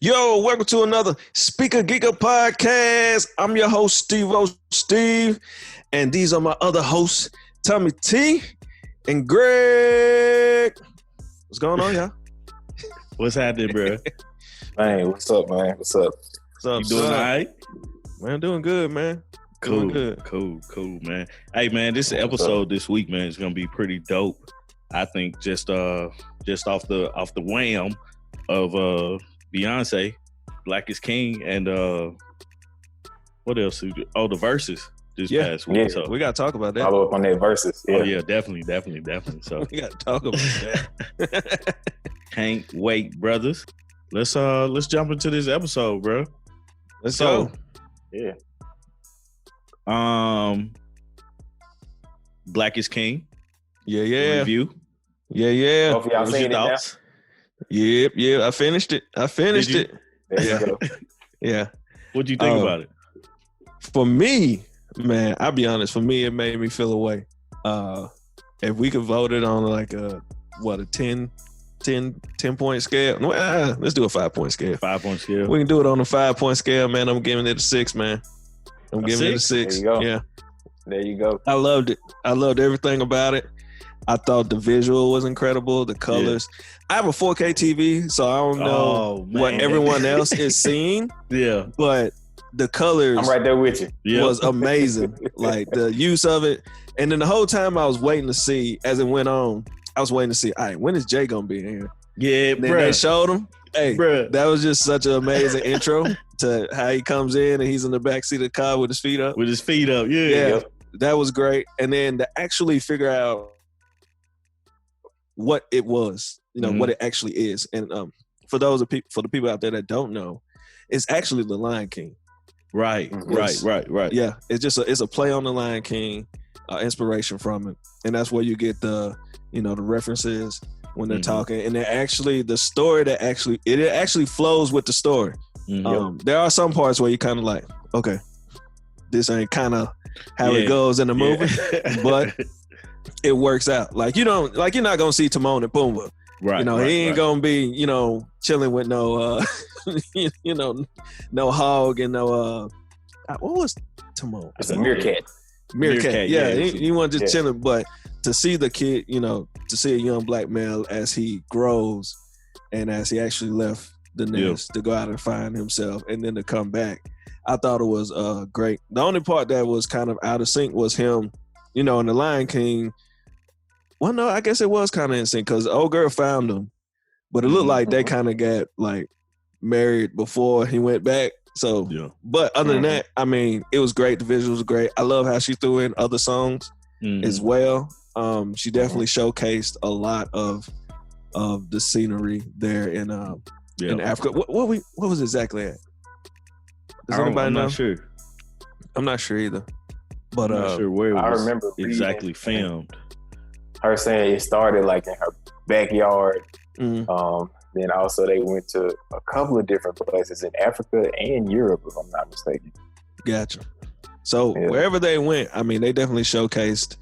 Yo, welcome to another Speaker Geeker podcast. I'm your host, Steve, and these are my other hosts, Tommy T and Greg. What's going on, y'all? What's happening, bro? Man, what's up, man? What's up? What's up, You doing all right? Man, doing good, man. Cool, Doing good. cool, man. Hey, man, this episode this week, man, is gonna be pretty dope. I think just off the wham of Beyonce, Black is King, and what else? The Verzus this past week. Yeah. So We got to talk about that. Follow up on that Versus. oh yeah, definitely. So We got to talk about that. can't wait, brothers. Let's jump into this episode, bro. Let's So, go. Yeah. Black is King. Yeah. Review. Yeah. Both of y'all What was seen your it now? thoughts? Yep. I finished it. Did you? it. There Yeah. you go. Yeah. What'd you think about it? For me, man, I'll be honest. For me, it made me feel away. If we could vote it on like a 10-point scale. Let's do a 5-point scale. 5-point scale. We can do it on a 5-point scale, man. I'm giving it a 6, man. I'm A giving it a 6? 6. There you go. Yeah. There you go. I loved it. I loved everything about it. I thought the visual was incredible, the colors. I have a 4K TV, so I don't know what man. everyone else is seeing, Yeah. but the colors I'm right there with you. Yeah. was amazing. Like the use of it. And then the whole time I was waiting to see, as it went on, I was waiting to see, all right, when is Jay going to be in here? Yeah, And then bro. they showed him. Hey, Bruh. that was just such an amazing intro to how he comes in and he's in the backseat of the car with his feet up. With his feet up. Yeah. Yeah, Yep. that was great. And then to actually figure out what it was, what it actually is. And for the people out there that don't know, it's actually the Lion King. Right. Yes. Right. Yeah, it's a play on the Lion King, inspiration from it, and that's where you get the the references when they're talking, and they're actually the story that actually flows with the story. Mhm. There are some parts where you kind of like, okay, this ain't kind of how it Yeah. goes in the movie, Yeah. but it works out. Like you're not gonna see Timon and Pumbaa. right. He ain't gonna be chilling with no no hog and no what was Timon? It's a meerkat. Meerkat. Yeah, yeah. he wasn't just Yeah. chilling, but to see the kid, to see a young black male as he grows and as he actually left the nest to go out and find himself and then to come back, I thought it was great. The only part that was kind of out of sync was him, in the Lion King. Well, no, I guess it was kind of in sync because the old girl found him, but it looked like they kind of got like married before he went back. So, Yeah. but other than that, I mean, it was great. The visuals were great. I love how she threw in other songs Mhm. as well. She definitely showcased a lot of the scenery there in Africa. What was exactly at? Does anybody I'm know? not sure. I'm not sure either. But I'm not sure where it I was remember exactly reading filmed. her saying it started like in her backyard. mhm. Then also they went to a couple of different places in Africa and Europe, if I'm not mistaken. Gotcha. So Yeah. wherever they went, I mean, they definitely showcased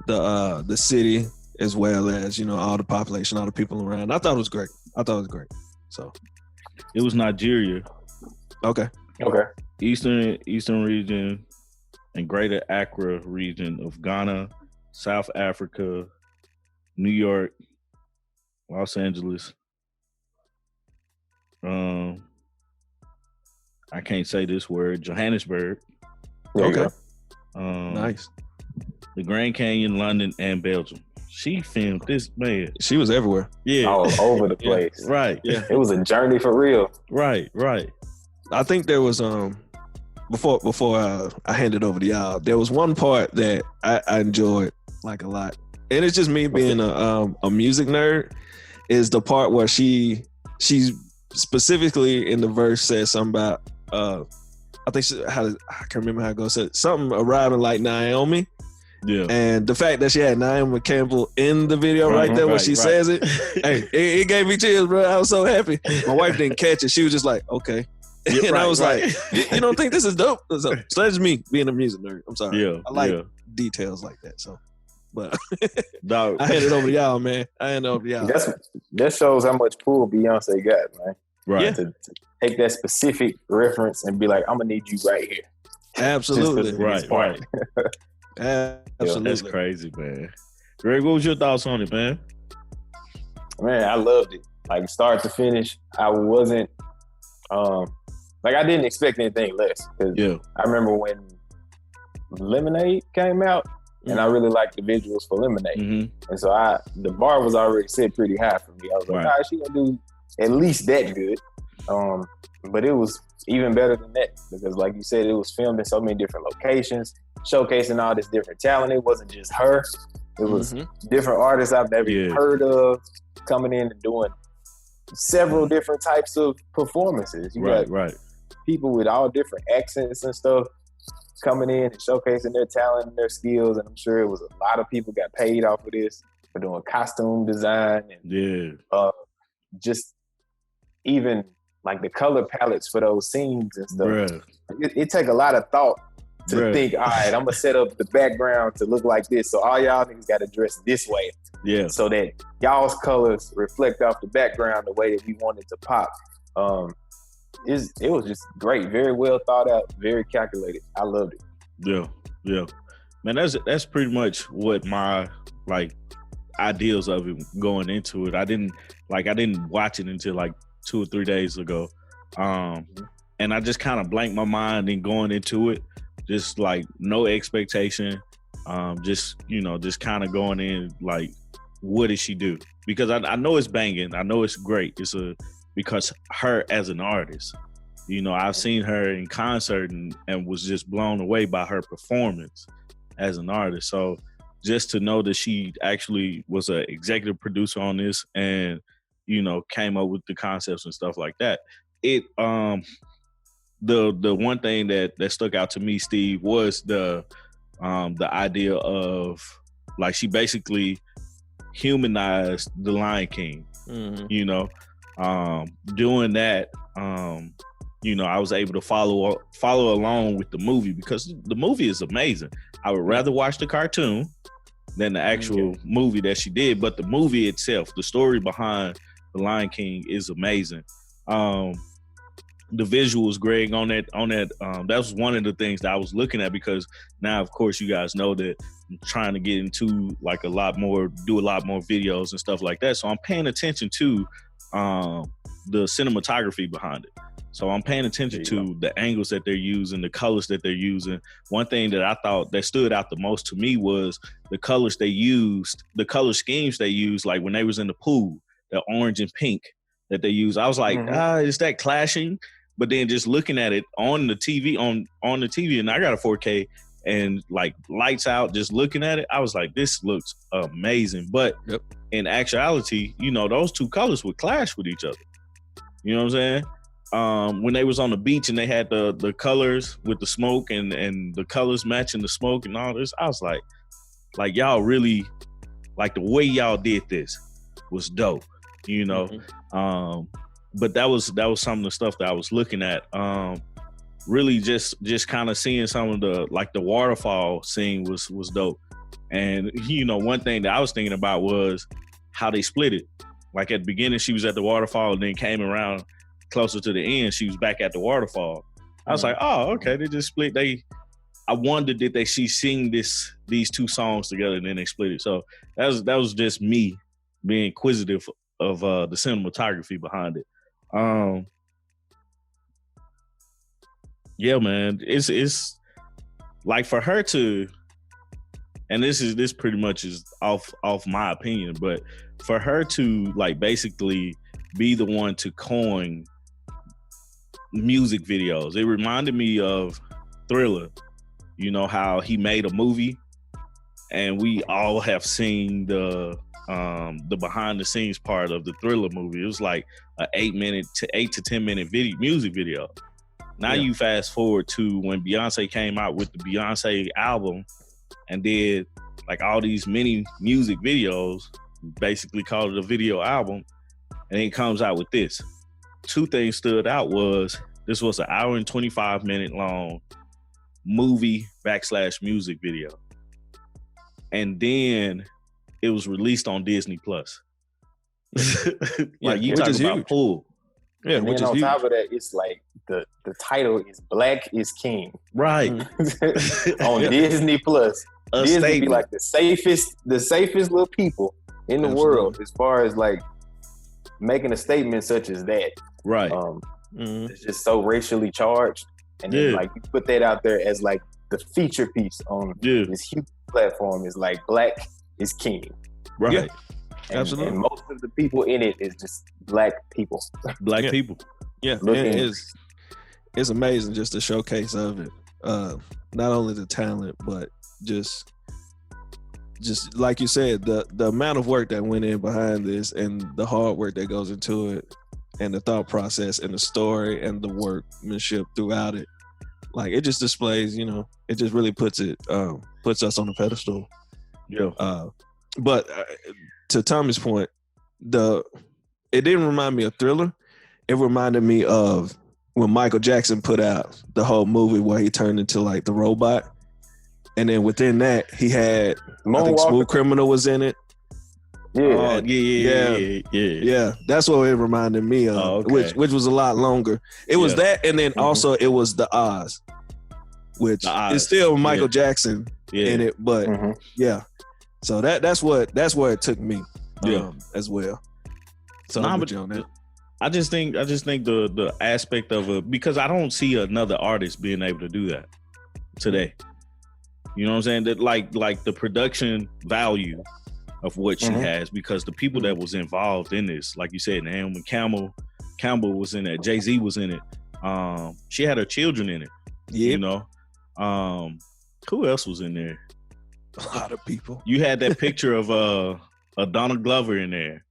the city as well as all the population, all the people around. I thought it was great. So It was Nigeria, okay, Okay. Eastern region, and Greater Accra region of Ghana, South Africa, New York, Los Angeles. I can't say this word. Johannesburg. There you okay, go. nice. The Grand Canyon, London, and Belgium. She filmed this, man. She was everywhere. Yeah. All over the Yeah. place. Right. Yeah. It was a journey for real. Right. I think there was before I hand it over to y'all, there was one part that I enjoyed like a lot, and it's just me being a music nerd. Is the part where she's specifically in the verse says something about I think I can't remember how it goes. Said something arriving like Naomi, Yeah. and the fact that she had Naomi Campbell in the video right there when she says it, hey, it gave me chills, bro. I was so happy. My wife didn't catch it. She was just like, okay. Yeah, and I right, was right. like, you don't think this is dope? So that's me being a music nerd. I'm sorry. Yeah. I like yeah. details like that. So, but Dog. I hand it over to y'all, man. I hand it over to y'all. That shows how much pull Beyonce got, man. Right. Yeah. To take that specific reference and be like, I'm gonna need you right here. Absolutely. Right. Absolutely. That's crazy, man. Greg, what was your thoughts on it, man? Man, I loved it. Like start to finish, I wasn't like I didn't expect anything less. Yeah. I remember when Lemonade came out, and I really liked the visuals for Lemonade. And so the bar was already set pretty high for me. I was like, all right, she gonna do at least that good. But it was even better than that because like you said, it was filmed in so many different locations, showcasing all this different talent. It wasn't just her. It was different artists I've never even heard of coming in and doing several different types of performances. You got people with all different accents and stuff coming in and showcasing their talent and their skills. And I'm sure it was a lot of people got paid off of this for doing costume design and just even like the color palettes for those scenes and stuff. It take a lot of thought to think, all right, I'm gonna set up the background to look like this. So all y'all niggas gotta dress this way. So that y'all's colors reflect off the background the way that we want it to pop. It was just great, very well thought out, very calculated. I loved it. Yeah. Man, that's pretty much what my like ideals of it going into it. I didn't watch it until like 2 or 3 days ago. And I just kind of blanked my mind and going into it, just like no expectation. Just kind of going in like, what did she do? Because I know it's banging. I know it's great. Because her as an artist, I've seen her in concert and was just blown away by her performance as an artist. So just to know that she actually was an executive producer on this and, came up with the concepts and stuff like that. It, the one thing that stuck out to me, Steve, was the idea of like, she basically humanized the Lion King, doing that, I was able to follow along with the movie because the movie is amazing. I would rather watch the cartoon than the actual movie that she did, but the movie itself, the story behind the Lion King is amazing. The visuals, Greg, on that that was one of the things that I was looking at because now, of course, you guys know that I'm trying to get into like do a lot more videos and stuff like that. So I'm paying attention to the cinematography behind it. So I'm paying attention to the angles that they're using, the colors that they're using. One thing that I thought that stood out the most to me was the colors they used, the color schemes they used, like when they was in the pool, the orange and pink that they used. I was like, is that clashing? But then just looking at it on the TV, on the TV, and I got a 4K and like lights out, just looking at it, I was like, this looks amazing. But in actuality, those two colors would clash with each other. You know what I'm saying? When they was on the beach and they had the colors with the smoke and the colors matching the smoke and all this, I was like y'all really, like the way y'all did this was dope, but that was some of the stuff that I was looking at. Really just kind of seeing some of the, like the waterfall scene was dope. And, one thing that I was thinking about was how they split it. Like at the beginning, she was at the waterfall and then came around closer to the end, she was back at the waterfall. I was like, oh, okay, they just split. I wondered, did she sing these two songs together and then they split it? So that was just me being inquisitive of the cinematography behind it. Yeah, man, it's like for her to, and this pretty much is off my opinion, but for her to like basically be the one to coin music videos, it reminded me of Thriller. How he made a movie, and we all have seen the behind the scenes part of the Thriller movie. It was like an 8 to 10 minute music video. Now you fast forward to when Beyonce came out with the Beyonce album and did like all these mini music videos, basically called it a video album, and then it comes out with this. Two things stood out was this was an 1 hour and 25 minute long movie / music video. And then it was released on Disney Plus. Like you talking about pull. Yeah, and then on top of that, it's like the title is Black is King. Right. On Disney Plus. Disney statement. be like the safest little people in the world as far as like making a statement such as that. Right. It's just so racially charged. And then like you put that out there as like the feature piece on this huge platform is like Black is King. Right. Yeah. And, Absolutely. And most of the people in it is just Black people. Black people. Yeah. It's amazing just the showcase of it. Not only the talent, but just like you said, the amount of work that went in behind this and the hard work that goes into it and the thought process and the story and the workmanship throughout it. Like it just displays, it just really puts us on a pedestal. Yeah. But to Tommy's point, it didn't remind me of Thriller. It reminded me of when Michael Jackson put out the whole movie where he turned into like the robot. And then within that, he had, I think Smooth Criminal was in it. Yeah. Yeah. That's what it reminded me of, which was a lot longer. It was that, and then also it was the Oz, which is still Michael Jackson in it, but So that's where it took me as well. So I'm with you on that. I just think the aspect of it, because I don't see another artist being able to do that today. You know what I'm saying? That like the production value of what she has, because the people that was involved in this, like you said, Naomi Campbell was in it, Jay-Z was in it. She had her children in it. Yeah. You know? Who else was in there? A lot of people. You had that picture of a Donald Glover in there.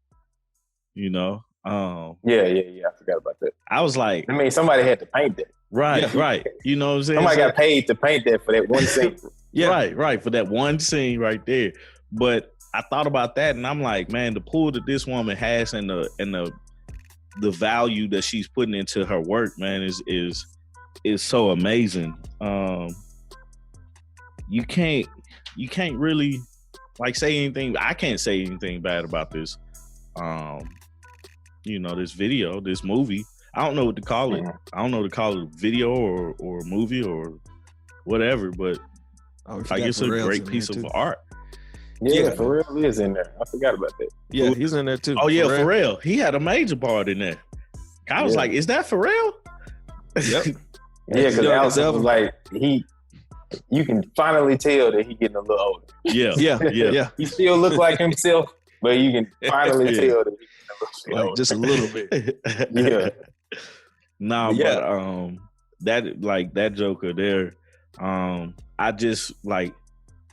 You know? Yeah. I forgot about that. I was like, I mean, somebody had to paint that. Right. You know what I'm saying? Somebody got paid to paint that for that one scene. Right. For that one scene right there. But I thought about that and I'm like, man, the pull that this woman has and the value that she's putting into her work, man, is so amazing. You can't really like say anything. I can't say anything bad about this. This video, this movie. I don't know what to call it. I don't know to call it a video or a movie or whatever, but like it's a great piece of art. Yeah, Pharrell is in there. I forgot about that. Yeah, he's in there too. Oh yeah, Pharrell. He had a major part in there. I was like, is that Pharrell? Yep. Yeah, because Allison was like, you can finally tell that he's getting a little older. Yeah. He still looks like himself, but you can finally tell that he's getting a little older. Just a little bit. Yeah. But that Joker there,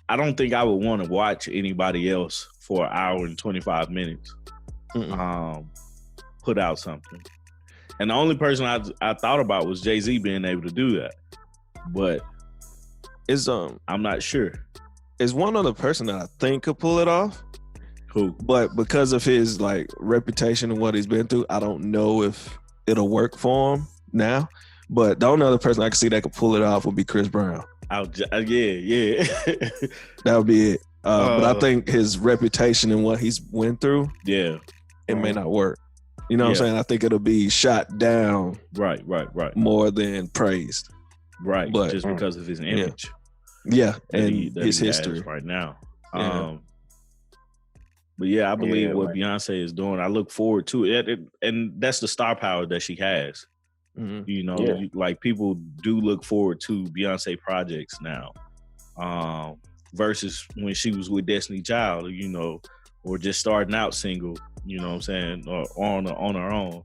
I don't think I would want to watch anybody else for an hour and 25 minutes put out something. And the only person I thought about was Jay-Z being able to do that. But I'm not sure. Is one other person that I think could pull it off. Who? But because of his like reputation and what he's been through, I don't know if it'll work for him now. But the only other person I could see that could pull it off would be Chris Brown. Yeah. That would be it. But I think his reputation and what he's went through, it may not work. You know what I'm saying? I think it'll be shot down. Right. More than praised. Right. But just because of his image. Yeah. And his history right now. But I believe what Beyonce is doing. I look forward to it. And that's the star power that she has. You know, like people do look forward to Beyonce projects now, versus when she was with Destiny Child, you know, or just starting out single, you know what I'm saying, or on her own.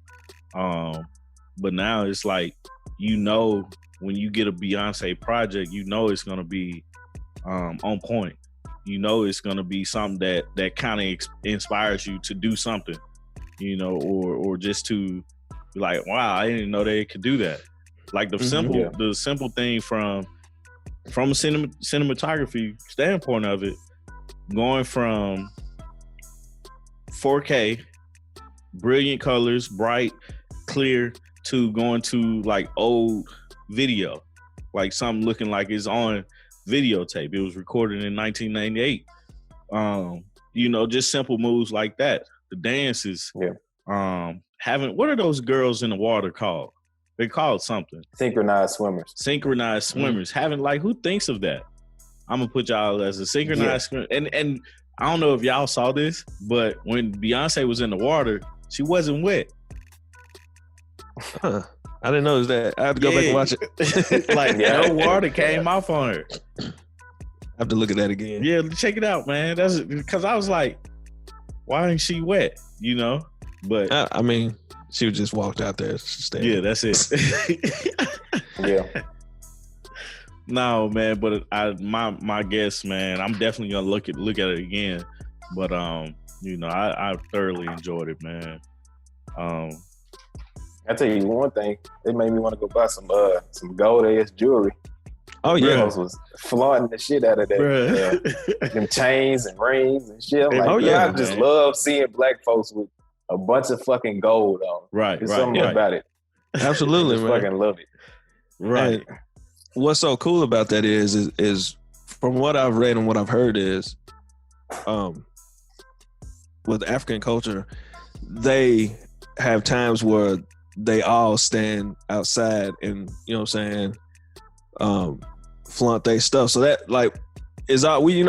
But now it's like, you know, when you get a Beyonce project, you know it's gonna be on point. You know it's gonna be something that kind of inspires you to do something, you know, or just to be like, wow, I didn't know they could do that. Like the simple thing from a cinematography standpoint of it, going from 4K, brilliant colors, bright, clear, to going to like old video, like something looking like it's on videotape. It was recorded in 1998. You know, just simple moves like that. The dances, having, what are those girls in the water called? They called something. Synchronized swimmers. Synchronized swimmers. Having, like, who thinks of that? I'm gonna put y'all as a synchronized swimmer. And I don't know if y'all saw this, but when Beyonce was in the water, she wasn't wet. Huh. I didn't notice that. I have to go back and watch it. Like, no water came off on her. I have to look at that again. Yeah, check it out, man. That's because I was like, why ain't she wet? You know? But I mean, she just walked out there. Yeah, that's it. Yeah. No, man, but my guess, man, I'm definitely gonna look at it again. But you know, I thoroughly enjoyed it, man. I tell you one thing, it made me want to go buy some gold ass jewelry. Oh yeah, girls was flaunting the shit out of that, them chains and rings and shit. I'm like, I just love seeing black folks with a bunch of fucking gold on. Right, There's something about it. Absolutely, I just man. fucking love it. Right. And what's so cool about that is from what I've read and what I've heard is, with African culture, they have times where they all stand outside and, you know what I'm saying, flaunt their stuff. So that, like, is all we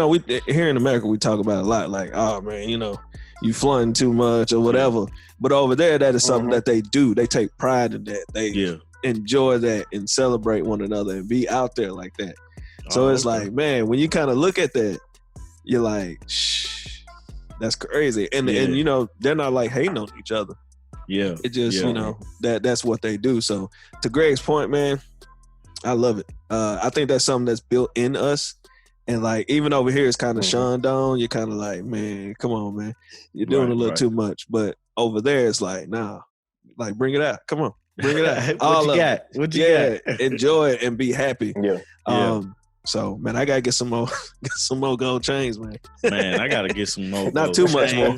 here in America, we talk about it a lot, like, oh man, you know, you flaunting too much or whatever. But over there, that is something that they do. They take pride in that. They enjoy that and celebrate one another and be out there like that. So it's like, man, when you kind of look at that, you're like, shh, that's crazy. And and you know, they're not like hating on each other. Yeah. It just, you know, that's what they do. So to Greg's point, man, I love it. I think that's something that's built in us. And like, even over here, it's kind of shunned on. You're kind of like, man, come on, man. You're doing a little too much. But over there, it's like, nah, like, bring it out. Come on, bring it out. What you got? What you got? Enjoy it and be happy. Yeah. So, man, I gotta get some more gold chains, man. Man, I gotta get some more. Not too much more.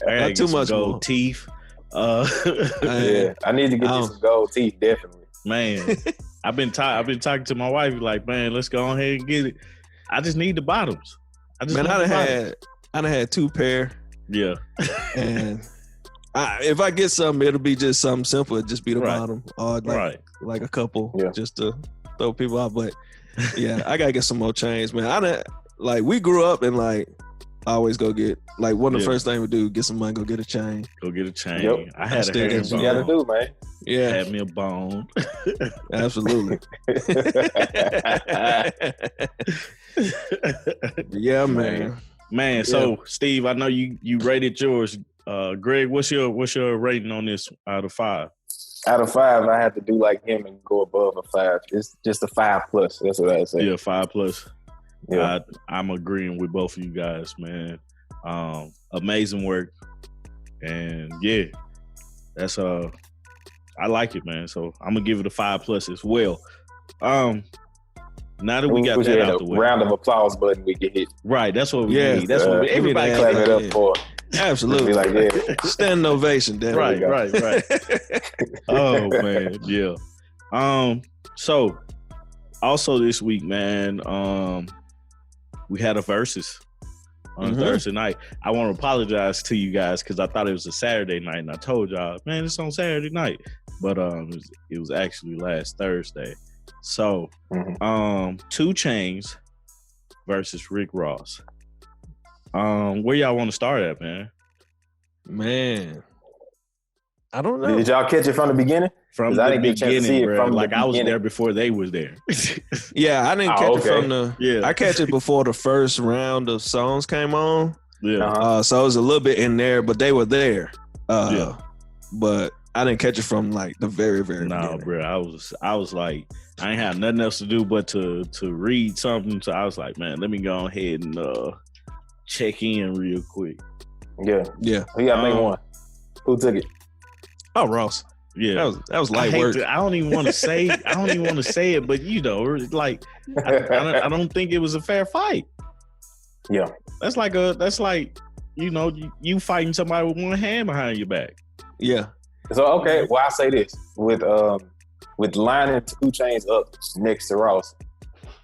Not too much gold more. Teeth. Yeah, I need to get you some gold teeth, definitely. Man, I've been talking to my wife, like, man, let's go ahead and get it. I just need the bottoms. I done had 2 pair. Yeah. And if I get something, it'll be just something simple. It'll just be the bottom, or like a couple, just to throw people out. But yeah, I gotta get some more chains, man. We grew up and like I always go get, like, one of the first things we do, get some money, go get a chain. Go get a chain. Yep. I had a herringbone. You gotta do, man. Yeah. Had me a bone. Absolutely. Yeah, man. Man, so Steve, I know you rated yours. Greg, what's your rating on this out of 5? Out of 5, I have to do like him and go above a 5. It's just a 5+. That's what I say. Yeah, 5+. Yeah. I'm agreeing with both of you guys, man. Amazing work, and yeah, that's I like it, man. So I'm gonna give it a 5+ as well. Now that we got that out the way, round of applause button we can hit. Right, that's what we need. That's what everybody clap it up for. Absolutely, like that. Standing ovation. Damn. Right. Oh man, yeah. So also this week, man, we had a Verzus on Thursday night. I want to apologize to you guys because I thought it was a Saturday night, and I told y'all, man, it's on Saturday night, but it was actually last Thursday. So, 2 Chainz versus Rick Ross. Where y'all want to start at, man? Man, I don't know. Did y'all catch it from the beginning? From the beginning, bro. Like, I was there before they was there. Yeah, I didn't catch it from the. Yeah, I catch it before the first round of songs came on. Yeah. So it was a little bit in there, but they were there. But I didn't catch it from like the very beginning. Bro. I was like, I ain't had nothing else to do but to read something. So I was like, man, let me go ahead and check in real quick. Yeah. Who got make one? Who took it? Oh, Ross. Yeah, that was light work. I don't even want to say. I don't even want to say it, but you know, like, I don't think it was a fair fight. Yeah, that's like you know, you fighting somebody with one hand behind your back. Yeah. So okay, well, I say this with lining 2 Chainz up next to Ross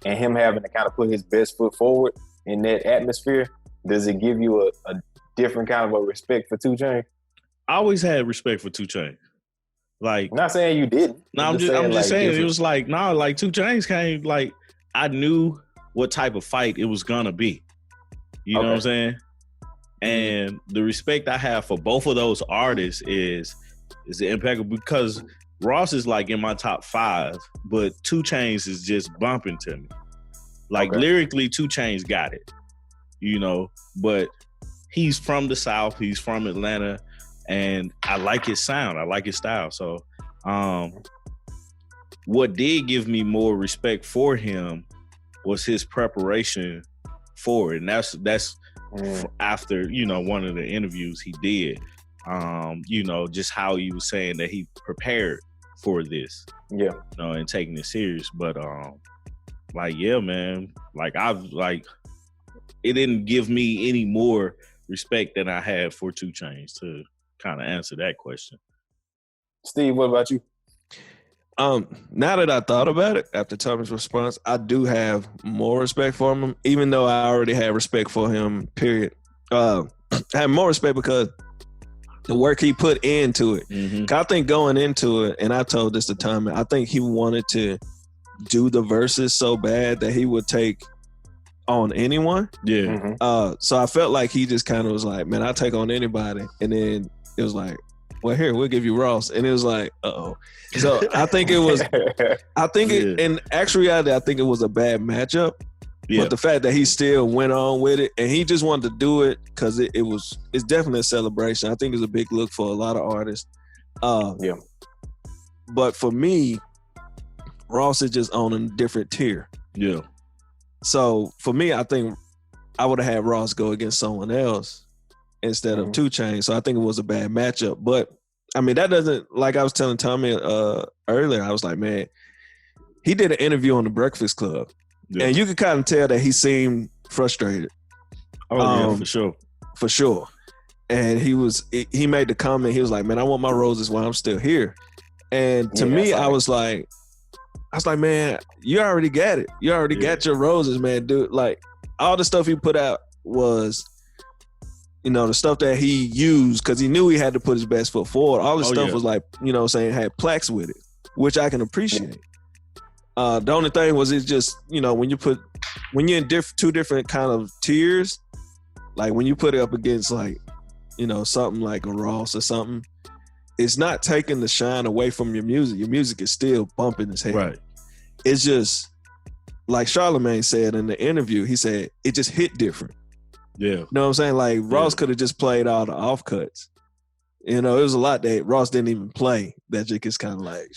and him having to kind of put his best foot forward in that atmosphere. Does it give you a different kind of a respect for 2 Chainz? I always had respect for 2 Chainz. Like, I'm not saying you didn't. No, I'm just saying it was like, like 2 Chainz came, like, I knew what type of fight it was gonna be. You know what I'm saying? And the respect I have for both of those artists is impeccable, because Ross is like in my top 5, but 2 Chainz is just bumping to me. Like lyrically, 2 Chainz got it, you know, but he's from the South, he's from Atlanta, and I like his sound, I like his style. So what did give me more respect for him was his preparation for it. And that's after, you know, one of the interviews he did, you know, just how he was saying that he prepared for this, you know, and taking it serious. But like, yeah, man, like it didn't give me any more respect than I had for 2 Chainz, to kind of answer that question. Steve, what about you? Now that I thought about it, after Tommy's response, I do have more respect for him, even though I already had respect for him, period. I have more respect because the work he put into it. I think going into it, and I told this to Tommy, I think he wanted to do the verses so bad that he would take on anyone. So I felt like he just kind of was like, man, I'll take on anybody. And then it was like, well, here, we'll give you Ross. And it was like, uh-oh. So I think it was, in actual reality, I think it was a bad matchup. But the fact that he still went on with it, and he just wanted to do it because it's definitely a celebration. I think it's a big look for a lot of artists. But for me, Ross is just on a different tier. So for me, I think I would have had Ross go against someone else instead of 2 Chainz. So I think it was a bad matchup. But I mean, that doesn't, like I was telling Tommy earlier, I was like, man, he did an interview on the Breakfast Club. And you could kind of tell that he seemed frustrated. For sure. For sure. And he made the comment, he was like, man, I want my roses while I'm still here. And to me, I was like, man, you already got it. You already got your roses, man, dude. Like, all the stuff he put out was, you know, the stuff that he used, because he knew he had to put his best foot forward. All the stuff was like, you know, saying had plaques with it, which I can appreciate. The only thing was, it's just, you know, when you're in 2 different kind of tiers, like when you put it up against, like, you know, something like a Ross or something, it's not taking the shine away from your music. Your music is still bumping as hell. Right. It's just, like Charlamagne said in the interview, he said it just hit different. You know what I'm saying? Like, Ross could have just played all the offcuts. You know, it was a lot that Ross didn't even play. That just is kind of like,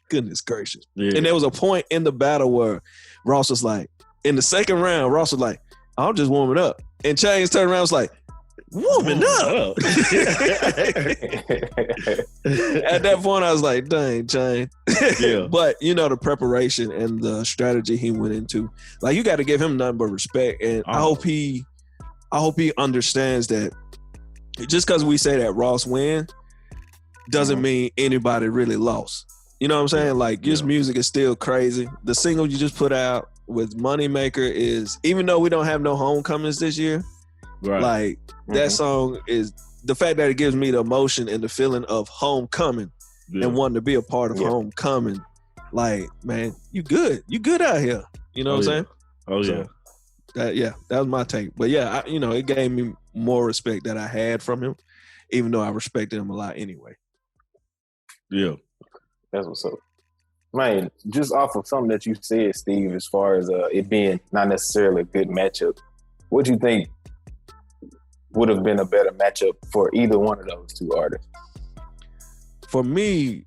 goodness gracious. And there was a point in the battle where Ross was like, in the second round, Ross was like, I'm just warming up. And Chainz turned around and was like, warming up. At that point, I was like, dang, Chainz. But, you know, the preparation and the strategy he went into, like, you got to give him nothing but respect. And I hope he understands that just because we say that Ross win doesn't mean anybody really lost. You know what I'm saying? Like, his music is still crazy. The single you just put out with Moneymaker is, even though we don't have no homecomings this year, like, that song is, the fact that it gives me the emotion and the feeling of homecoming and wanting to be a part of homecoming. Like, man, you good out here. You know what I'm saying? That was my take. But yeah, you know, it gave me more respect that I had from him, even though I respected him a lot anyway. That's what's up. Man, just off of something that you said, Steve, as far as it being not necessarily a good matchup, what do you think would have been a better matchup for either one of those 2 artists? For me,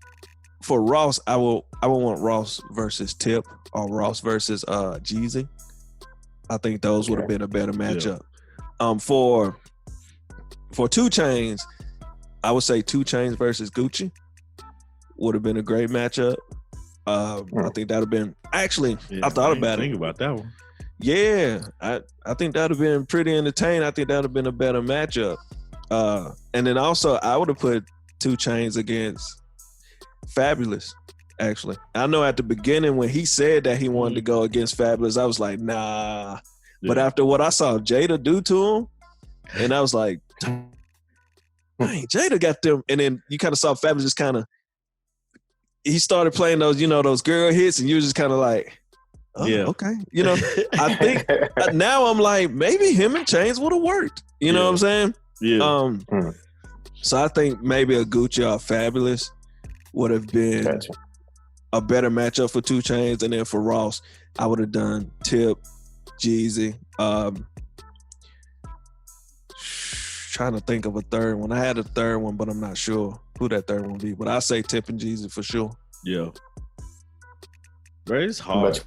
for Ross, I would want Ross versus Tip, or Ross versus Jeezy. I think those would have been a better matchup. For 2 Chainz, I would say 2 Chainz versus Gucci would have been a great matchup. I think that would have been, actually, I thought about it. Think about that one. Yeah, I think that would have been pretty entertaining. I think that would have been a better matchup. And then also, I would have put 2 Chainz against Fabulous, actually. I know at the beginning when he said that he wanted to go against Fabulous, I was like, nah. But after what I saw Jada do to him, and I was like, man, Jada got them. And then you kind of saw Fabulous just kind of, he started playing those, those girl hits, and you were just kind of like, oh, yeah, okay. I think now I'm like, maybe him and Chainz would have worked. You know what I'm saying? Yeah. So I think maybe a Gucci or Fabulous would have been a better matchup for 2 Chainz, and then for Ross, I would have done Tip, Jeezy. Trying to think of a third one. I had a third one, but I'm not sure who that third one would be. But I say Tip and Jeezy for sure. Yeah. Bro, it's hard.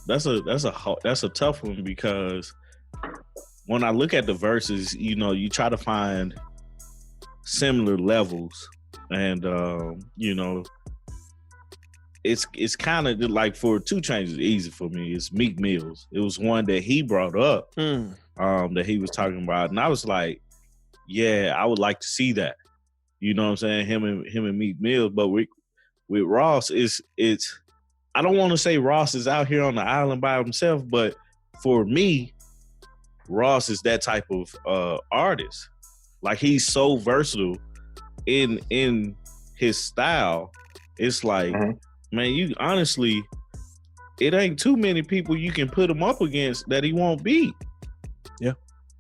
That's a tough one, because when I look at the verses, you try to find similar levels, and it's kind of like for 2 Chainz, it's easy for me. It's Meek Mills. It was one that he brought up, that he was talking about, and I was like, yeah, I would like to see that. You know what I'm saying? Him and Meek Mills. But with Ross, it's I don't want to say Ross is out here on the island by himself, but for me, Ross is that type of artist. Like, he's so versatile in his style. It's like, man, you honestly, it ain't too many people you can put him up against that he won't beat. Yeah.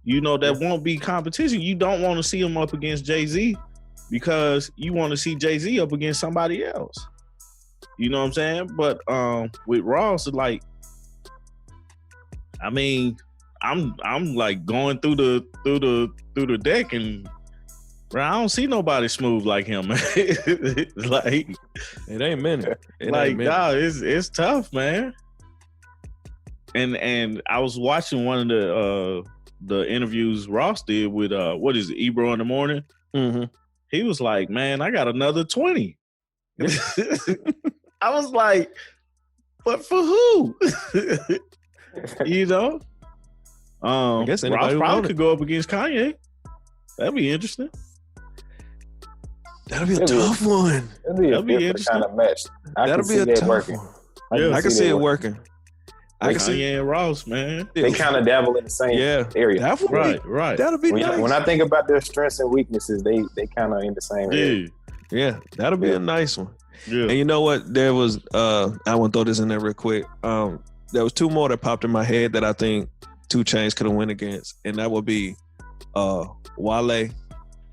That won't be competition. You don't want to see him up against Jay-Z, because you want to see Jay-Z up against somebody else. You know what I'm saying? But with Ross, like, I mean, I'm like going through the deck, and bro, I don't see nobody smooth like him, man. Like, it ain't many. Nah, it's tough, man. And I was watching one of the interviews Ross did with what is it, Ebro in the Morning. Mm-hmm. He was like, man, I got another 20. I was like, but for who? I guess Ross probably could go up against Kanye. That'd be interesting. That'll be a tough one. That'd be interesting kind of match. That'll be a tough one. I can see it working. I can see Kanye and Ross, man. They kind of dabble in the same area. Right. That'll be nice. When I think about their strengths and weaknesses, they kind of in the same area. Yeah, that'll be a nice one. Yeah. And you know what? There was I want to throw this in there real quick. There was 2 more that popped in my head that I think 2 Chainz could have went against, and that would be Wale.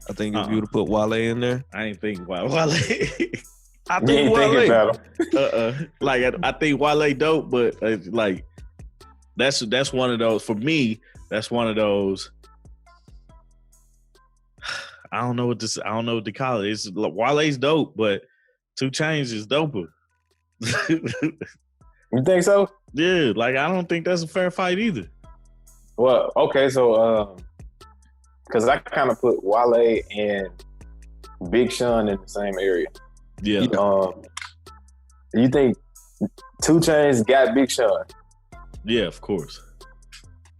I think if you would have put Wale in there. I ain't think Wale. I think Wale. Like, I think Wale dope, but like that's one of those, for me. That's one of those. I don't know what to call it. It's like, Wale's dope, but 2 Chainz is doper. You think so? Yeah, like, I don't think that's a fair fight either. Well, okay, so because I kind of put Wale and Big Sean in the same area. Yeah. You think 2 Chainz got Big Sean? Yeah, of course.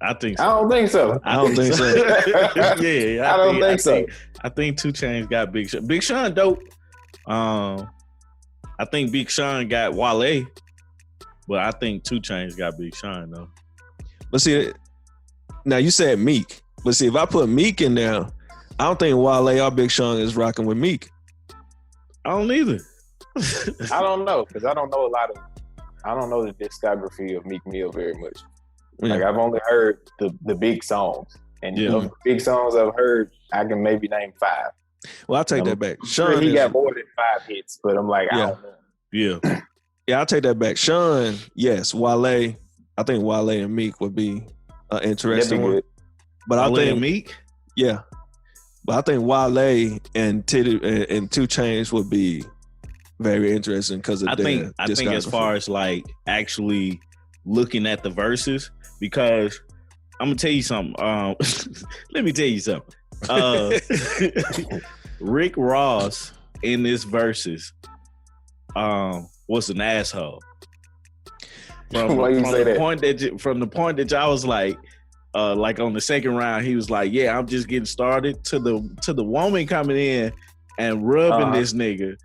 I think so. I don't think so. I don't think so. Yeah, I don't think so. I think 2 Chainz got Big Sean. Big Sean dope. I think Big Sean got Wale, but I think 2 Chainz got Big Sean though. But see, now you said Meek. But see, if I put Meek in there, I don't think Wale or Big Sean is rocking with Meek. I don't either. I don't know, because I don't know the discography of Meek Mill very much. Like, I've only heard the big songs. And the big songs I've heard, I can maybe name 5. Well, I'll take that back. Sean, he got more than 5 hits, but I'm like, I don't know. Yeah. Yeah, I'll take that back. Sean, yes. Wale, I think Wale and Meek would be an interesting one. But Wale I think and Meek? Yeah. But I think Wale and 2 Chainz would be very interesting because of I think as far as like actually looking at the verses, because I'm gonna tell you something. Let me tell you something. Rick Ross in this verses was an asshole. From the point that y'all was like on the second round, he was like, "Yeah, I'm just getting started." To the woman coming in and rubbing this nigga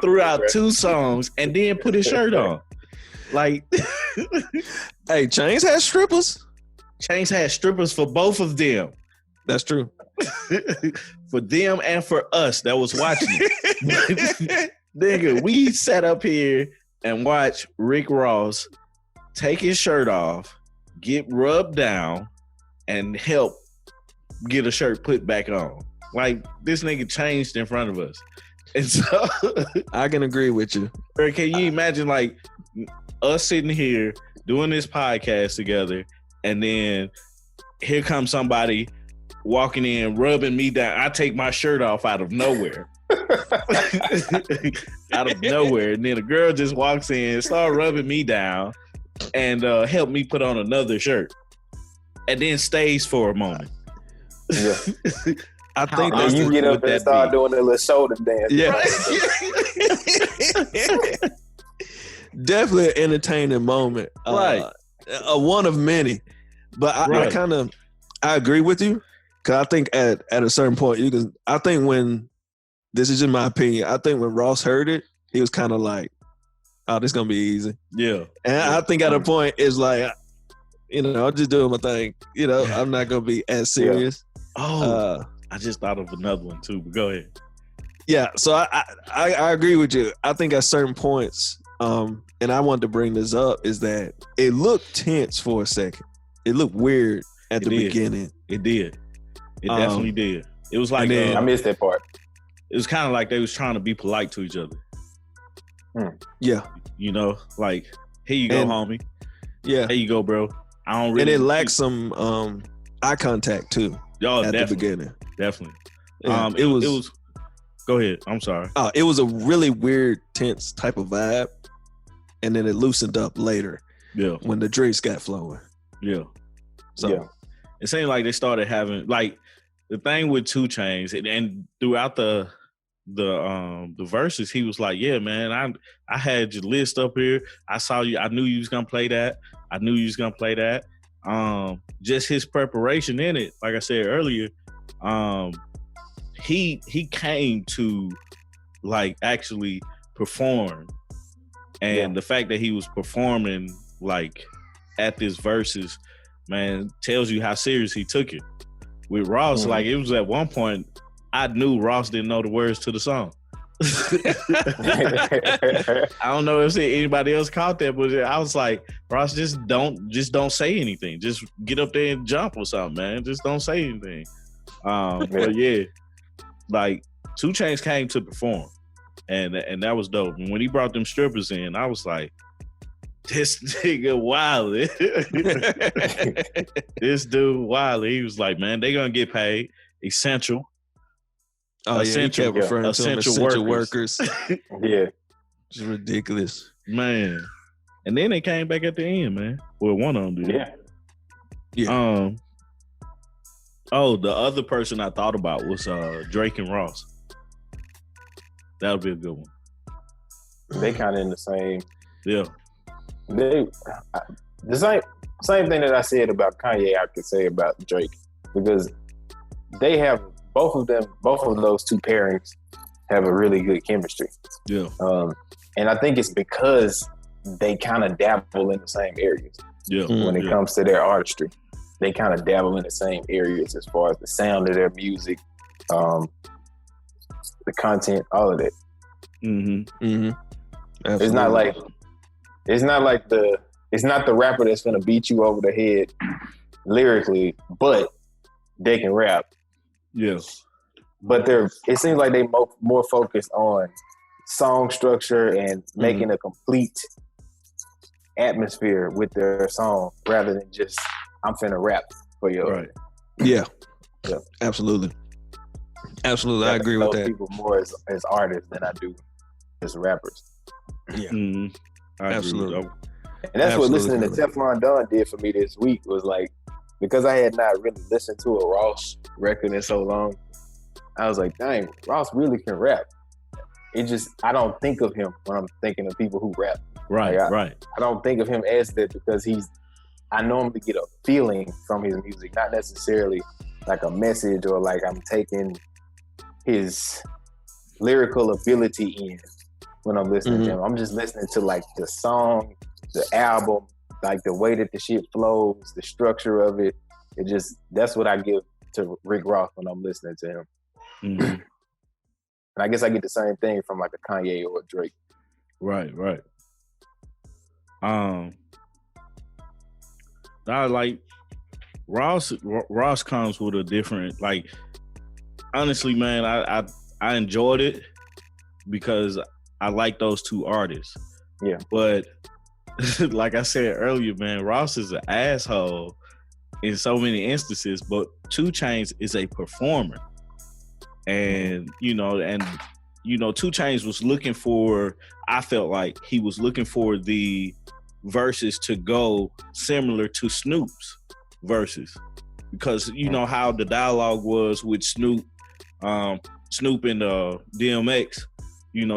throughout 2 songs, and then put his shirt on. Like, hey, Chainz had strippers. Chainz had strippers for both of them. That's true. For them and for us that was watching it. Nigga, we sat up here and watched Rick Ross take his shirt off, get rubbed down, and help get a shirt put back on. Like, this nigga changed in front of us. And so I can agree with you. Can you imagine like us sitting here doing this podcast together, and then here comes somebody walking in, rubbing me down. I take my shirt off out of nowhere. Out of nowhere. And then a girl just walks in, start rubbing me down, and help me put on another shirt. And then stays for a moment. Yeah. I think that's you get up and start doing a little shoulder dance. Yeah. Definitely an entertaining moment. Right. One of many. But I agree with you. Cause I think at a certain point I think when, this is just my opinion, I think when Ross heard it, he was kind of like, oh, this gonna be easy. Yeah. And I think at a point it's like, I'm just doing my thing. I'm not gonna be as serious. Yeah. Oh, I just thought of another one too, but go ahead. Yeah, so I agree with you. I think at certain points, and I wanted to bring this up, is that it looked tense for a second. It looked weird at the beginning. It did. It definitely did. It was like I missed that part. It was kind of like they was trying to be polite to each other. Yeah. Like, here you go, homie. Yeah. There you go, bro. I don't really. And it lacked some eye contact too. At the beginning. Definitely. Yeah, it was. Go ahead. I'm sorry. It was a really weird, tense type of vibe, and then it loosened up later. Yeah. When the drinks got flowing. Yeah. So it seemed like they started having like the thing with 2 Chainz, and throughout the verses, he was like, "Yeah, man, I had your list up here. I saw you. I knew you was gonna play that. I knew you was gonna play that." Just his preparation in it, like I said earlier, he came to like actually perform, and the fact that he was performing like at this Versus, man, tells you how serious he took it. With Ross, like it was at one point I knew Ross didn't know the words to the song. I don't know if anybody else caught that, but I was like, Ross, just don't say anything. Just get up there and jump or something, man. Just don't say anything. But yeah, like 2 Chainz came to perform, and that was dope. And when he brought them strippers in, I was like, this nigga wild. This dude wild. He was like, man, they gonna get paid. Essential. Oh, essential, yeah, referring to essential workers. Yeah. It's ridiculous. Man. And then they came back at the end, man. Well, one of them did. Yeah. Yeah. The other person I thought about was Drake and Ross. That would be a good one. They kind of in the same. Yeah. The same thing that I said about Kanye, I could say about Drake, because they have both of those 2 pairings have a really good chemistry. Yeah. And I think it's because they kind of dabble in the same areas. Yeah. When it comes to their artistry, they kind of dabble in the same areas as far as the sound of their music, the content, all of that. Mm-hmm. Mm-hmm. It's not the rapper that's gonna beat you over the head lyrically, but they can rap. Yeah. But it seems like they more focused on song structure and making a complete atmosphere with their song rather than just I'm finna rap for you. Right. Yeah. Absolutely. I agree with that. People more as artists than I do as rappers. Yeah. Mm-hmm. Absolutely. And that's what listening to Teflon Don did for me this week, was like, because I had not really listened to a Ross record in so long, I was like, dang, Ross really can rap. I don't think of him when I'm thinking of people who rap. Right, right. I don't think of him as that because I normally get a feeling from his music, not necessarily like a message or like I'm taking his lyrical ability in when I'm listening to him. I'm just listening to like the song, the album, like the way that the shit flows, the structure of it. That's what I give to Rick Ross when I'm listening to him. Mm-hmm. And I guess I get the same thing from like a Kanye or a Drake. Right. I like Ross comes with a different, like, honestly, man, I enjoyed it because I like those two artists. Yeah. But like I said earlier, man, Ross is an asshole in so many instances, but 2 Chainz is a performer. And, 2 Chainz was looking for, I felt like he was looking for the verses to go similar to Snoop's verses. Because you know how the dialogue was with Snoop and DMX.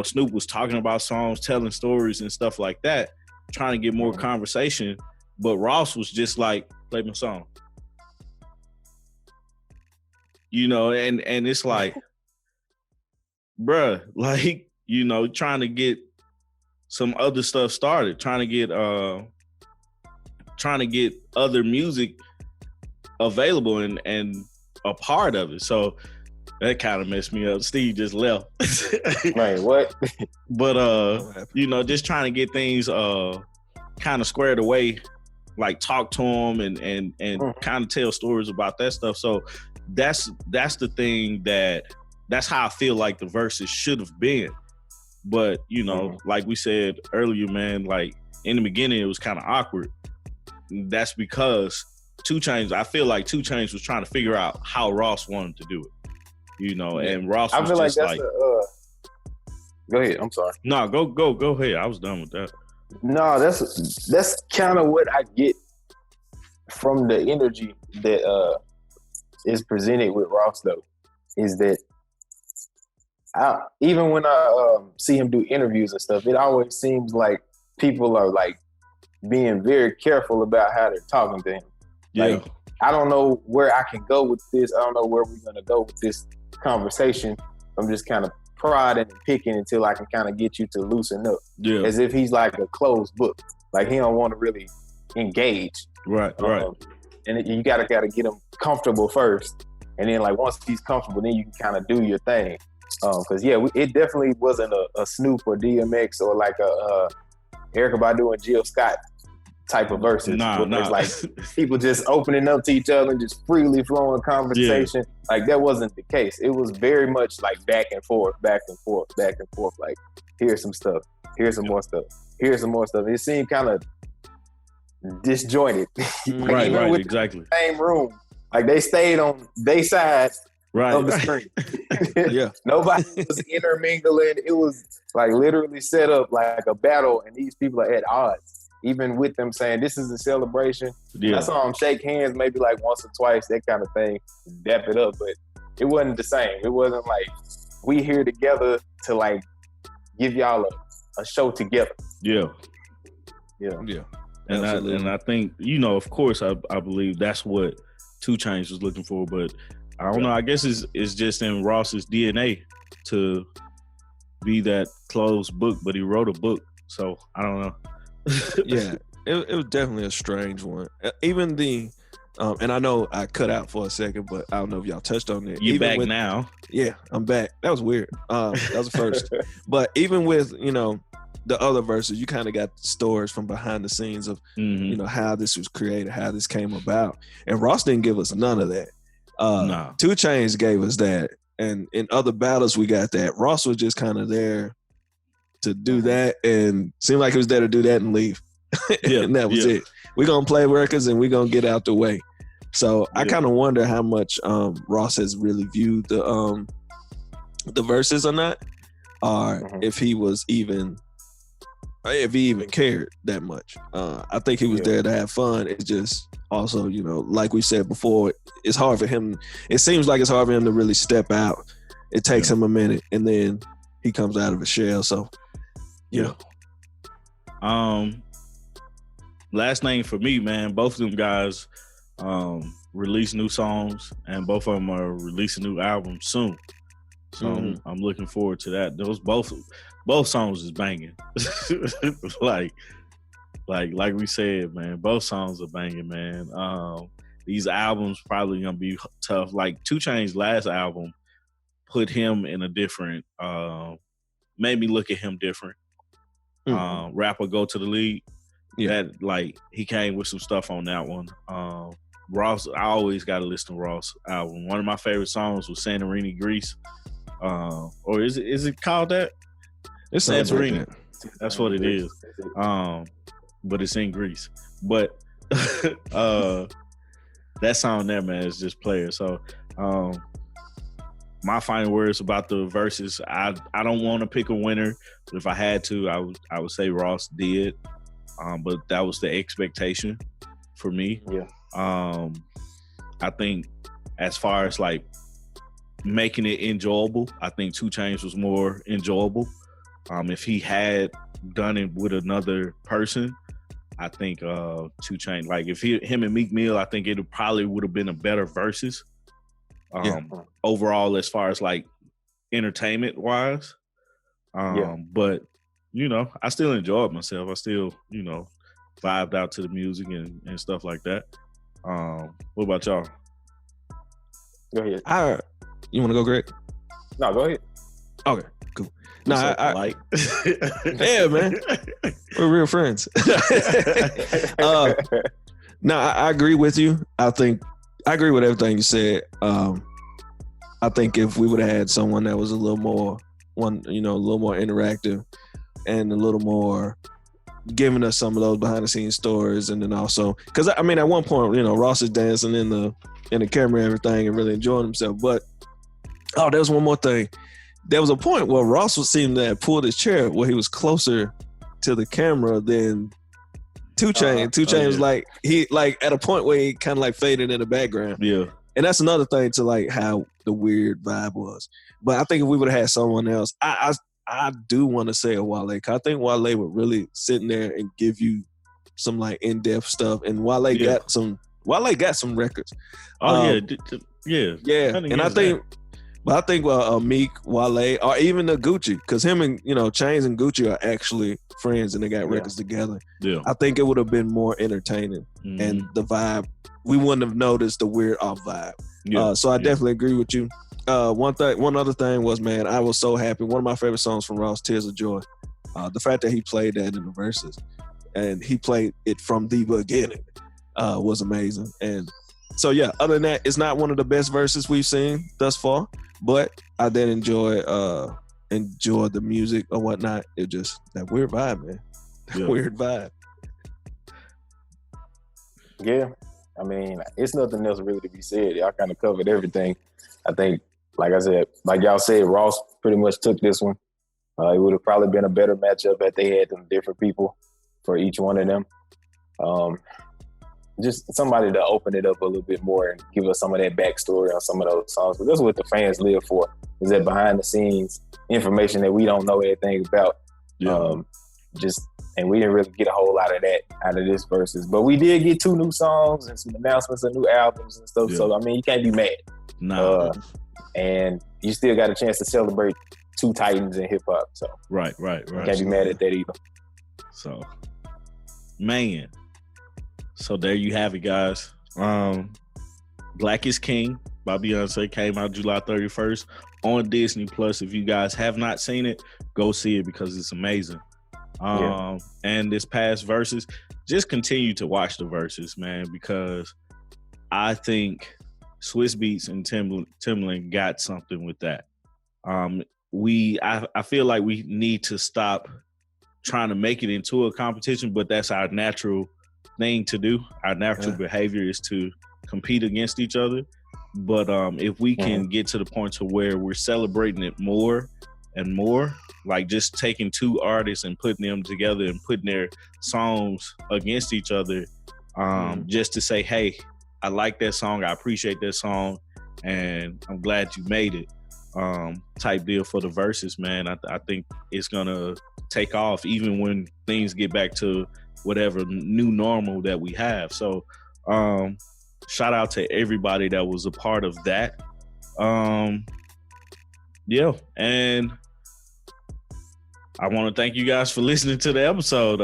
Snoop was talking about songs, telling stories and stuff like that, trying to get more conversation. But Ross was just like, play my song. And it's like, bruh, like, trying to get some other stuff started, trying to get other music available and a part of it. So that kind of messed me up. Steve just left. Right, what? But just trying to get things kind of squared away, like talk to him and kind of tell stories about that stuff. So that's the thing that's how I feel like the verses should have been. But like we said earlier, man, like in the beginning it was kind of awkward. That's because 2 Chainz, I feel like 2 Chainz was trying to figure out how Ross wanted to do it. And Ross was, I feel just like go ahead. I'm sorry. No, go ahead. I was done with that. No, that's kind of what I get from the energy that is presented with Ross, though, is that even when I see him do interviews and stuff, it always seems like people are like being very careful about how they're talking to him. Yeah. Like, I don't know where I can go with this. I don't know where we're gonna go with this conversation. I'm just kind of prodding and picking until I can kind of get you to loosen up. Yeah. As if he's like a closed book. Like he don't want to really engage. Right. And you gotta get him comfortable first, and then like once he's comfortable, then you can kind of do your thing. Because it definitely wasn't a Snoop or DMX or like a Erykah Badu and Jill Scott type of verses. Nah. It's like people just opening up to each other and just freely flowing conversation. Yeah. Like that wasn't the case. It was very much like back and forth. Like here's some stuff. Here's some more stuff. Here's some more stuff. It seemed kind of disjointed. Right, exactly. The same room. Like they stayed on their side of the screen. Yeah. Nobody was intermingling. It was like literally set up like a battle, and these people are at odds. Even with them saying this is a celebration. Yeah. I saw them shake hands maybe like once or twice, that kind of thing, dap it up, but it wasn't the same. It wasn't like we here together to like give y'all a show together. Yeah. And I think, of course, I believe that's what 2 Chainz was looking for, but I don't know. I guess it's just in Ross's DNA to be that closed book, but he wrote a book, so I don't know. Yeah, it was definitely a strange one. Even the, and I know I cut out for a second, but I don't know if y'all touched on it. You back now? Yeah, I'm back. That was weird. That was the first. But even with the other verses, you kind of got stories from behind the scenes of how this was created, how this came about, and Ross didn't give us none of that. 2 Chainz gave us that, and in other battles we got that. Ross was just kind of there to do that, and seemed like he was there to do that and leave. And that was it. We're gonna play records and we're gonna get out the way. So I kind of wonder how much Ross has really viewed the verses or not, or if he even cared that much. I think he was there to have fun. It's just also, like we said before, it's hard for him. It seems like it's hard for him to really step out. It takes him a minute, and then he comes out of a shell. So, last name for me, man. Both of them guys release new songs, and both of them are releasing new albums soon. So I'm looking forward to that. Those both songs is banging. like we said, man, both songs are banging, man. these albums probably gonna be tough. Like 2 Chainz' last album put him in a different, made me look at him different. Rapper Go to the League. Yeah. That, like, he came with some stuff on that one. Ross, I always got to listen to Ross album. One of my favorite songs was Santorini, Greece. Or is it called that? It's Santorini. like That's what it is. But it's in Greece. But that song there, man, is just player. So my final words about the Versus, I don't want to pick a winner, but if I had to, I would say Ross did. But that was the expectation for me. Yeah. I think as far as like making it enjoyable, I think 2 Chainz was more enjoyable. If he had done it with another person, I think 2 Chainz, like if him and Meek Mill, I think it probably would have been a better Versus. Overall, as far as like entertainment wise. But you know, I still enjoyed myself. I still, you know, vibed out to the music and stuff like that. What about y'all? Go ahead. You want to go, Greg? No, go ahead. Okay, cool. No, I yeah, man, we're real friends. No, I agree with you. I agree with everything you said. I think if we would have had someone that was a little more a little more interactive and a little more giving us some of those behind the scenes stories, and then also because I mean at one point, you know, Ross is dancing in the camera and everything and really enjoying himself. But there was one more thing. There was a point where Ross was seeming to have pulled his chair where he was closer to the camera than 2 Chainz. 2 Chainz was like he at a point where he kind of like faded in the background. Yeah. And that's another thing to like how the weird vibe was. But I think if we would have had someone else, I do want to say a Wale. Cause I think Wale would really sit in there and give you some like in-depth stuff. And Wale got some records. Yeah. And I think Meek, Wale, or even the Gucci, because him and Chainz and Gucci are actually friends and they got records together. Yeah. I think it would have been more entertaining and the vibe. We wouldn't have noticed the weird off vibe. Yeah. So I definitely agree with you. One other thing was, man, I was so happy. One of my favorite songs from Ross, Tears of Joy. The fact that he played that in the verses and he played it from the beginning was amazing. And so, yeah, other than that, it's not one of the best verses we've seen thus far, but I did enjoy the music or whatnot. It just, that weird vibe, man. Yeah. Weird vibe. Yeah. I mean, it's nothing else really to be said. Y'all kind of covered everything. I think, like I said, like y'all said, Ross pretty much took this one. It would have probably been a better matchup if they had some different people for each one of them. Just somebody to open it up a little bit more and give us some of that backstory on some of those songs. But that's what the fans live for, is that behind the scenes information that we don't know anything about. Yeah. And we didn't really get a whole lot of that out of this Versus. But we did get 2 new songs and some announcements of new albums and stuff. Yeah. So, I mean, you can't be mad. No. And you still got a chance to celebrate 2 titans in hip-hop. So Right. You can't be mad at that either. So, man. So there you have it, guys. Black is King by Beyonce came out July 31st on Disney Plus. If you guys have not seen it, go see it because it's amazing. And this past Versus, just continue to watch the Versus, man, because I think Swiss Beats and Timbaland got something with that. I feel like we need to stop trying to make it into a competition, but that's our natural thing to do. Our natural behavior is to compete against each other. But if we can get to the point to where we're celebrating it more and more, like just taking 2 artists and putting them together and putting their songs against each other, just to say, hey, I like that song, I appreciate that song, and I'm glad you made it, type deal for the Versus, man. I think it's gonna take off even when things get back to whatever new normal that we have. So shout out to everybody that was a part of that. And I want to thank you guys for listening to the episode.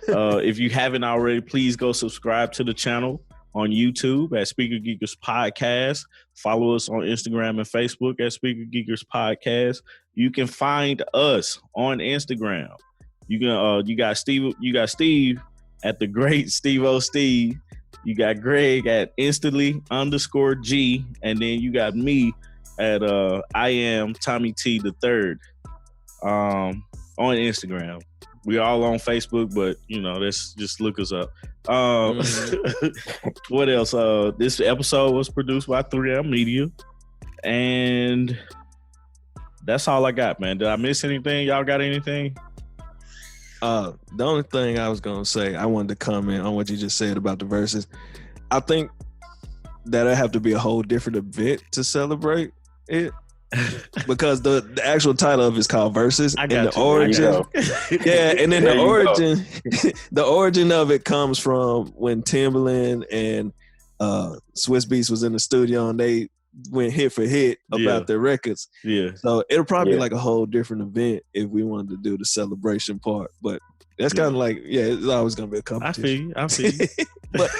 If you haven't already, please go subscribe to the channel on YouTube at Speaker Geekers Podcast. Follow us on Instagram and Facebook at Speaker Geekers Podcast. You can find us on Instagram. You can you got Steve at the Great Steve O Steve. You got Greg at instantly_G, and then you got me at I am Tommy T the Third on Instagram. We all on Facebook, but let's just look us up. What else? This episode was produced by 3M Media, and that's all I got, man. Did I miss anything? Y'all got anything? The only thing I was gonna say, I wanted to comment on what you just said about the Verzus. I think that'll have to be a whole different event to celebrate it. Because the actual title of it is called Verzus, and the origin, and then the origin of it comes from when Timbaland and Swiss Beats was in the studio and they went hit for hit about their records. Yeah, so it'll probably be like a whole different event if we wanted to do the celebration part, but. That's kind of like, it's always going to be a competition. I feel you. But,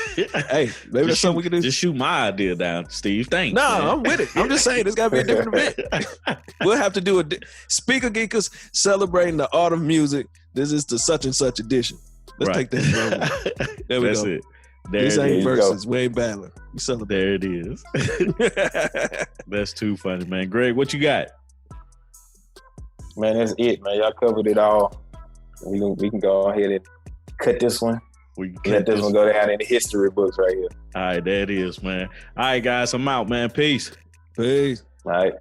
hey, maybe that's something we can do. Just shoot my idea down, Steve. Thanks. No, I'm with it. I'm just saying, it's got to be a different event. We'll have to do Speaker Geekers celebrating the art of music. This is the such and such edition. Let's take that. There we go. It. This ain't Versus. We ain't battling. We celebrate. There it is. That's too funny, man. Greg, what you got? Man, that's it, man. Y'all covered it all. We can go ahead and cut this one. We can let this one go down in the history books right here. All right, there it is, man. All right, guys, I'm out, man. Peace. Peace. All right.